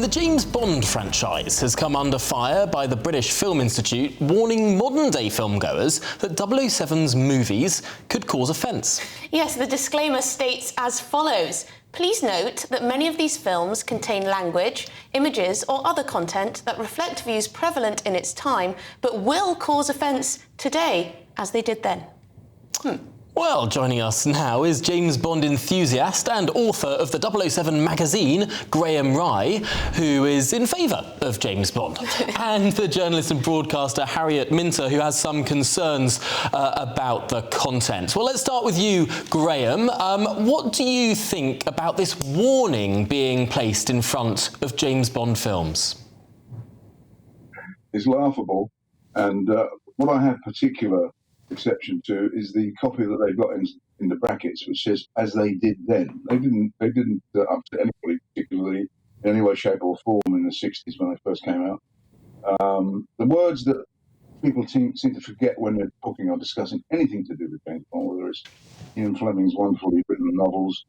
the James Bond franchise has come under fire by the British Film Institute, warning modern-day filmgoers that 007's movies could cause offence. Yes, the disclaimer states as follows. Please note that many of these films contain language, images or other content that reflect views prevalent in its time, but will cause offence today, as they did then. Well, joining us now is James Bond enthusiast and author of the 007 magazine, Graham Rye, who is in favour of James Bond, and the journalist and broadcaster Harriet Minter, who has some concerns about the content. Well, let's start with you, Graham. What do you think about this warning being placed in front of James Bond films? It's laughable, and what I have particular exception to is the copy that they've got in the brackets, which says "as they did then." They didn't upset anybody particularly in any way, shape, or form in the '60s when they first came out. The words that people seem to forget when they're talking or discussing anything to do with James Bond, whether it's Ian Fleming's wonderfully written novels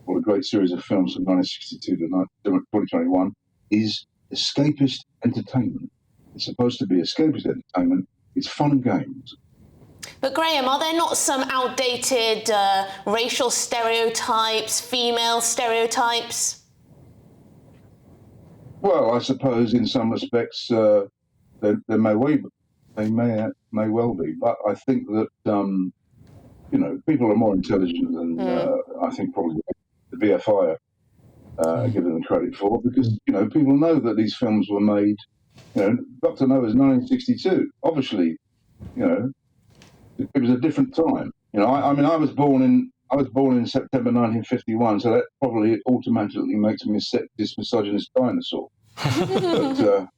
or a great series of films from 1962 to 2021, is escapist entertainment. It's supposed to be escapist entertainment. It's fun and games. But Graham, are there not some outdated racial stereotypes, female stereotypes? Well, I suppose in some respects there may well be, but I think that people are more intelligent than I think probably the BFI are given them credit for, because people know that these films were made. Dr. No is 1962. Obviously, it was a different time. I was born in September 1951, so that probably automatically makes me this misogynist dinosaur. But,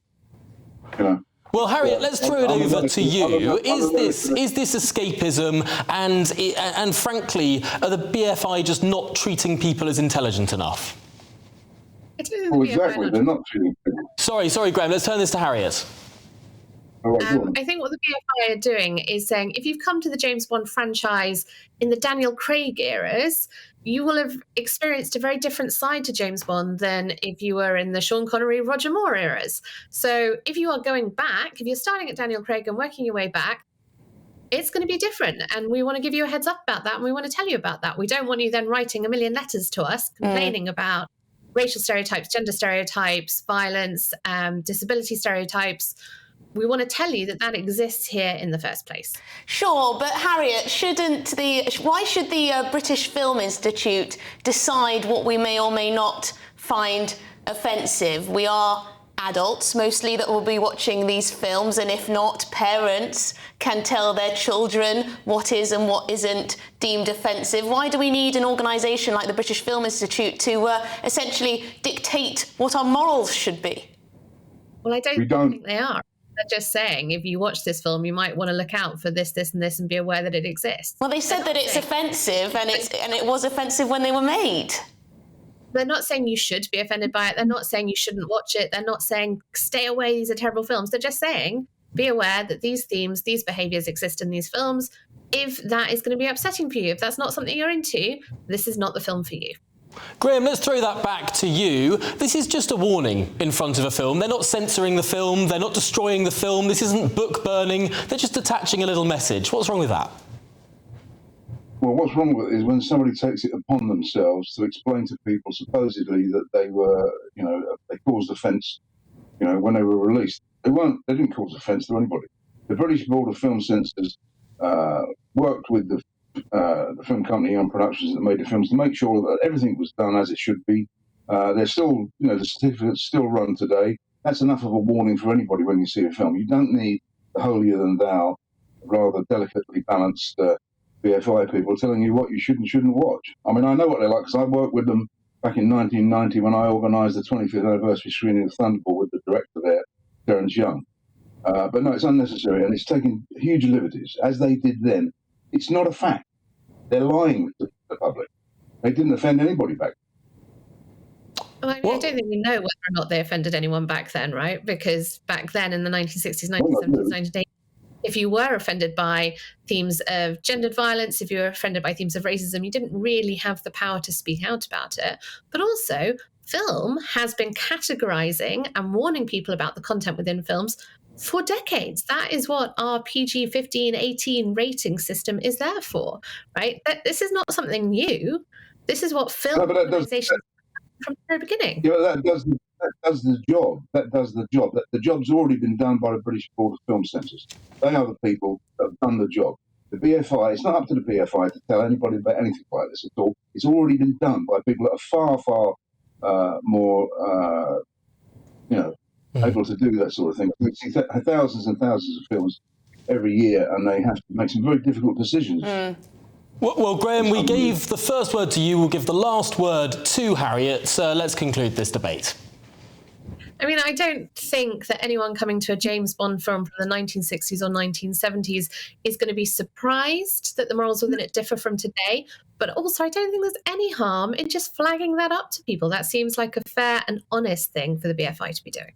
Well, Harriet, let's throw it over to you. Is this escapism, and frankly, are the BFI just not treating people as intelligent enough? Well, exactly. They're not treating people. Sorry, Graham. Let's turn this to Harriet. I think what the BFI are doing is saying, if you've come to the James Bond franchise in the Daniel Craig eras, you will have experienced a very different side to James Bond than if you were in the Sean Connery, Roger Moore eras. So if you are going back, if you're starting at Daniel Craig and working your way back, it's going to be different. And we want to give you a heads up about that, and we want to tell you about that. We don't want you then writing a million letters to us complaining about racial stereotypes, gender stereotypes, violence, disability stereotypes. We want to tell you that exists here in the first place. Sure, but Harriet, why should the British Film Institute decide what we may or may not find offensive? We are adults mostly that will be watching these films, and if not, parents can tell their children what is and what isn't deemed offensive. Why do we need an organisation like the British Film Institute to essentially dictate what our morals should be? Well, I don't think they are. They're just saying, if you watch this film, you might want to look out for this, this, and this, and be aware that it exists. Well, they said that it's offensive, and it was offensive when they were made. They're not saying you should be offended by it. They're not saying you shouldn't watch it. They're not saying stay away, these are terrible films. They're just saying be aware that these themes, these behaviours exist in these films. If that is going to be upsetting for you, if that's not something you're into, this is not the film for you. Graham, let's throw that back to you. This is just a warning in front of a film. They're not censoring the film. They're not destroying the film. This isn't book burning. They're just attaching a little message. What's wrong with that? Well, what's wrong with it is when somebody takes it upon themselves to explain to people supposedly that they were, they caused offence, when they were released. They didn't cause offence to anybody. The British Board of Film Censors worked with the film company and productions that made the films to make sure that everything was done as it should be. They're still, the certificates still run today. That's enough of a warning for anybody when you see a film. You don't need the holier than thou, rather delicately balanced BFI people telling you what you should and shouldn't watch. I mean, I know what they're like because I worked with them back in 1990 when I organised the 25th anniversary screening of Thunderball with the director there, Terence Young. But no, it's unnecessary, and it's taking huge liberties, as they did then. It's not a fact. They're lying to the public. They didn't offend anybody back then. Well, I don't think we know whether or not they offended anyone back then, right? Because back then in the 1960s, 1970s, 1980s, if you were offended by themes of gendered violence, if you were offended by themes of racism, you didn't really have the power to speak out about it. But also, film has been categorizing and warning people about the content within films for decades. That is what our PG 15, 18 rating system is there for, right? This is not something new. This is what film organizations from the very beginning. Yeah, that does the job. That does the job. The job's already been done by the British Board of Film Censors. They are the people that have done the job. The BFI, it's not up to the BFI to tell anybody about anything like this at all. It's already been done by people that are far more, able to do that sort of thing. We see thousands and thousands of films every year, and they have to make some very difficult decisions. Well, Graham, we gave the first word to you. We'll give the last word to Harriet. So let's conclude this debate. I mean, I don't think that anyone coming to a James Bond film from the 1960s or 1970s is going to be surprised that the morals within it differ from today. But also, I don't think there's any harm in just flagging that up to people. That seems like a fair and honest thing for the BFI to be doing.